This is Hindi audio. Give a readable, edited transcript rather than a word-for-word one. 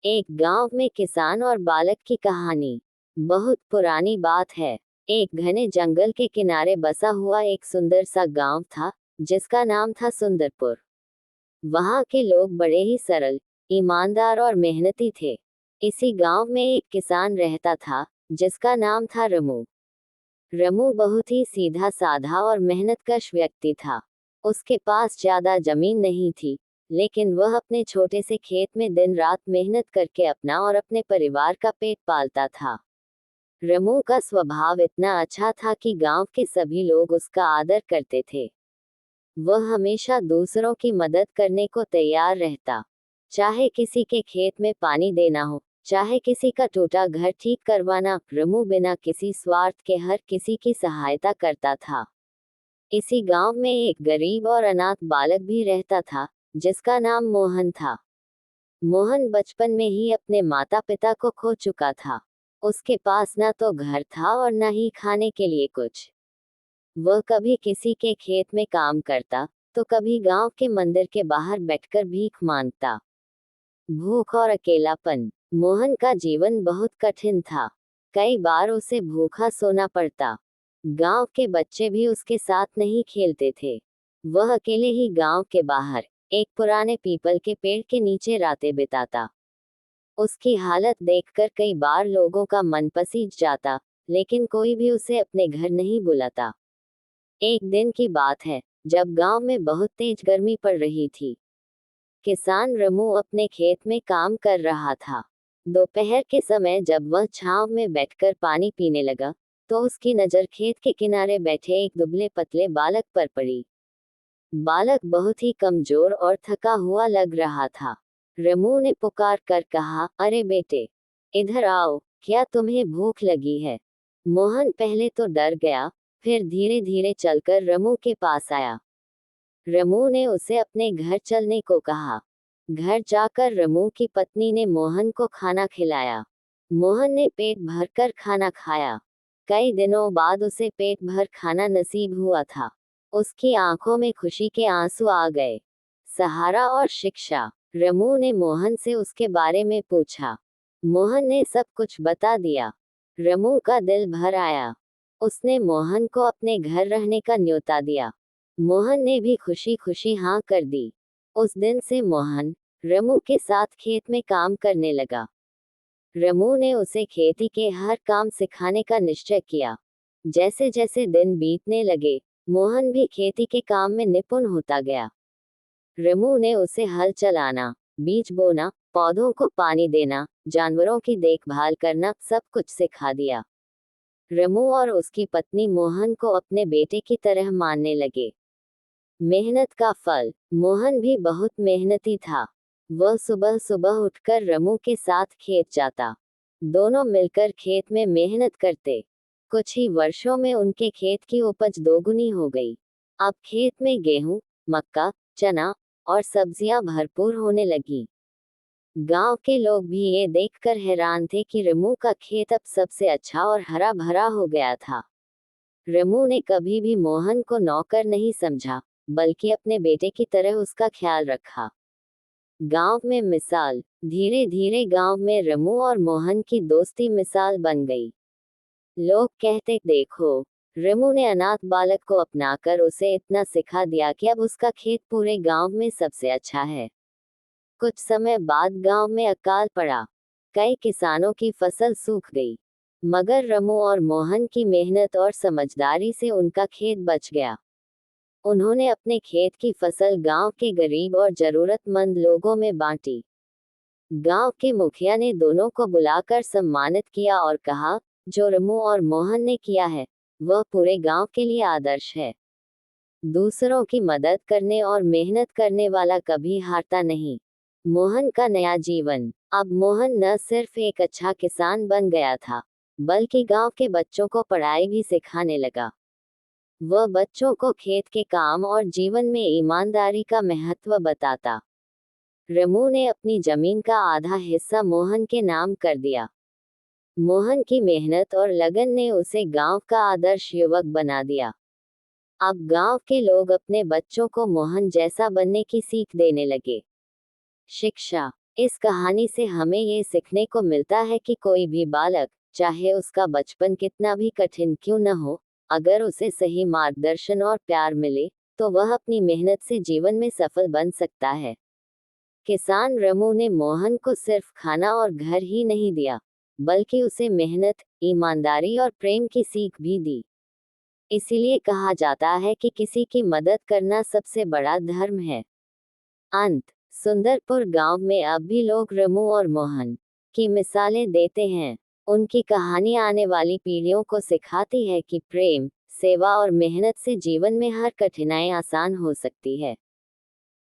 एक गांव में किसान और बालक की कहानी। बहुत पुरानी बात है। एक घने जंगल के किनारे बसा हुआ एक सुंदर सा गांव था, जिसका नाम था सुंदरपुर। वहां के लोग बड़े ही सरल, ईमानदार और मेहनती थे। इसी गांव में एक किसान रहता था, जिसका नाम था रमू। रमू बहुत ही सीधा साधा और मेहनतकश व्यक्ति था। उसके पास ज्यादा जमीन नहीं थी, लेकिन वह अपने छोटे से खेत में दिन रात मेहनत करके अपना और अपने परिवार का पेट पालता था। रमू का स्वभाव इतना अच्छा था कि गांव के सभी लोग उसका आदर करते थे। वह हमेशा दूसरों की मदद करने को तैयार रहता। चाहे किसी के खेत में पानी देना हो, चाहे किसी का टूटा घर ठीक करवाना, रमू बिना किसी स्वार्थ के हर किसी की सहायता करता था। इसी गांव में एक गरीब और अनाथ बालक भी रहता था, जिसका नाम मोहन था। मोहन बचपन में ही अपने माता पिता को खो चुका था। उसके पास ना तो घर था और ना ही खाने के लिए कुछ। वह कभी किसी के खेत में काम करता, तो कभी गांव के मंदिर के बाहर बैठकर भीख मांगता। भूख और अकेलापन। मोहन का जीवन बहुत कठिन था। कई बार उसे भूखा सोना पड़ता। गांव के बच्चे भी उसके साथ नहीं खेलते थे। वह अकेले ही गांव के बाहर एक पुराने पीपल के पेड़ के नीचे रातें बिताता। उसकी हालत देखकर कई बार लोगों का मन पसीज जाता, लेकिन कोई भी उसे अपने घर नहीं बुलाता। एक दिन की बात है, जब गांव में बहुत तेज गर्मी पड़ रही थी। किसान रमू अपने खेत में काम कर रहा था। दोपहर के समय जब वह छांव में बैठकर पानी पीने लगा, तो उसकी नजर खेत के किनारे बैठे एक दुबले पतले बालक पर पड़ी। बालक बहुत ही कमजोर और थका हुआ लग रहा था। रमू ने पुकार कर कहा, अरे बेटे, इधर आओ, क्या तुम्हें भूख लगी है? मोहन पहले तो डर गया, फिर धीरे धीरे चलकर रमू के पास आया। रमू ने उसे अपने घर चलने को कहा। घर जाकर रमू की पत्नी ने मोहन को खाना खिलाया। मोहन ने पेट भरकर खाना खाया। कई दिनों बाद उसे पेट भर खाना नसीब हुआ था। उसकी आंखों में खुशी के आंसू आ गए। सहारा और शिक्षा। रमू ने मोहन से उसके बारे में पूछा। मोहन ने सब कुछ बता दिया। रमू का दिल भर आया। उसने मोहन को अपने घर रहने का न्योता दिया। मोहन ने भी खुशी खुशी हाँ कर दी। उस दिन से मोहन रमू के साथ खेत में काम करने लगा। रमू ने उसे खेती के हर काम सिखाने का निश्चय किया। जैसे जैसे दिन बीतने लगे, मोहन भी खेती के काम में निपुण होता गया। रमू ने उसे हल चलाना, बीज बोना, पौधों को पानी देना, जानवरों की देखभाल करना सब कुछ सिखा दिया। रमू और उसकी पत्नी मोहन को अपने बेटे की तरह मानने लगे। मेहनत का फल। मोहन भी बहुत मेहनती था। वह सुबह सुबह उठकर रमू के साथ खेत जाता। दोनों मिलकर खेत में मेहनत करते। कुछ ही वर्षों में उनके खेत की उपज दोगुनी हो गई। अब खेत में गेहूं, मक्का, चना और सब्जियां भरपूर होने लगी। गांव के लोग भी ये देखकर हैरान थे कि रमू का खेत अब सबसे अच्छा और हरा भरा हो गया था। रमू ने कभी भी मोहन को नौकर नहीं समझा, बल्कि अपने बेटे की तरह उसका ख्याल रखा। गांव में मिसाल। धीरे धीरे गांव में रमू और मोहन की दोस्ती मिसाल बन गई। लोग कहते, देखो, रमू ने अनाथ बालक को अपनाकर उसे इतना सिखा दिया कि अब उसका खेत पूरे गांव में सबसे अच्छा है। कुछ समय बाद गांव में अकाल पड़ा। कई किसानों की फसल सूख गई, मगर रमू और मोहन की मेहनत और समझदारी से उनका खेत बच गया। उन्होंने अपने खेत की फसल गांव के गरीब और जरूरतमंद लोगों में बांटी। गांव के मुखिया ने दोनों को बुलाकर सम्मानित किया और कहा, जो रमू और मोहन ने किया है, वह पूरे गांव के लिए आदर्श है। दूसरों की मदद करने और मेहनत करने वाला कभी हारता नहीं। मोहन का नया जीवन। अब मोहन न सिर्फ एक अच्छा किसान बन गया था, बल्कि गांव के बच्चों को पढ़ाई भी सिखाने लगा। वह बच्चों को खेत के काम और जीवन में ईमानदारी का महत्व बताता। रमू ने अपनी जमीन का आधा हिस्सा मोहन के नाम कर दिया। मोहन की मेहनत और लगन ने उसे गांव का आदर्श युवक बना दिया। अब गांव के लोग अपने बच्चों को मोहन जैसा बनने की सीख देने लगे। शिक्षा। इस कहानी से हमें ये सीखने को मिलता है कि कोई भी बालक, चाहे उसका बचपन कितना भी कठिन क्यों न हो, अगर उसे सही मार्गदर्शन और प्यार मिले, तो वह अपनी मेहनत से जीवन में सफल बन सकता है। किसान रमू ने मोहन को सिर्फ खाना और घर ही नहीं दिया, बल्कि उसे मेहनत, ईमानदारी और प्रेम की सीख भी दी। इसीलिए कहा जाता है कि किसी की मदद करना सबसे बड़ा धर्म है। अंत। सुंदरपुर गांव में अब भी लोग रमू और मोहन की मिसालें देते हैं। उनकी कहानी आने वाली पीढ़ियों को सिखाती है कि प्रेम, सेवा और मेहनत से जीवन में हर कठिनाई आसान हो सकती है।